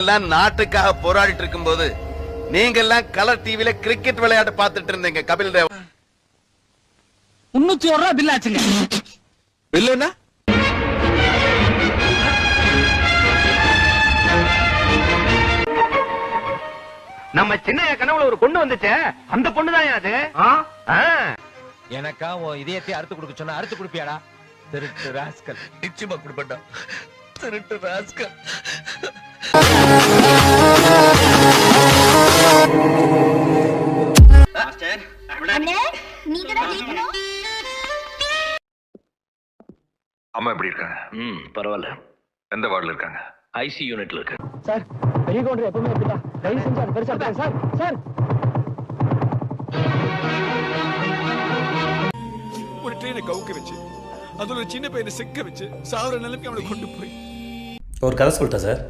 எல்லாம் நாட்டுக்காக போராடிட்டு இருக்கும்போது நீங்க எல்லாம் கலர் டிவில கிரிக்கெட் விளையாட்டு பார்த்துட்டு இருந்தீங்க. கபில் தேவ் 301 ரூபாய் பில் ஆச்சுங்க. பில் என்ன? நம்ம சின்ன கனவுல ஒரு பொண்ணு வந்துச்சே, அந்த பொண்ணு தான் அது. எனக்கா உன் இதயத்தை அறுத்து கொடுக்க சொன்னா அறுத்து கொடுப்பியாடா? திருட்டு ராஸ்கல். நிச்சயமா கொடுப்பேன்டா. திருட்டு ராஸ்கல். அம்மா எப்படி இருக்காங்க? பரவாயில்ல. எந்த வார்டுல இருக்காங்க? ஐசி யூனிட்ல இருக்கு. சார் பெரிய கவுண்டர் எப்பவுமே இப்படிதான். தயவு செஞ்சு அது பெருசா இருக்காங்க சார். சார் ஒரு ட்ரெயினை கவுக்க வச்சு அதுல ஒரு சின்ன பையனை செக்க வச்சு சாவர நிலைமைக்கு அவனை கொண்டு போய் ஒரு கதை சொல்லிட்டேன் சார்.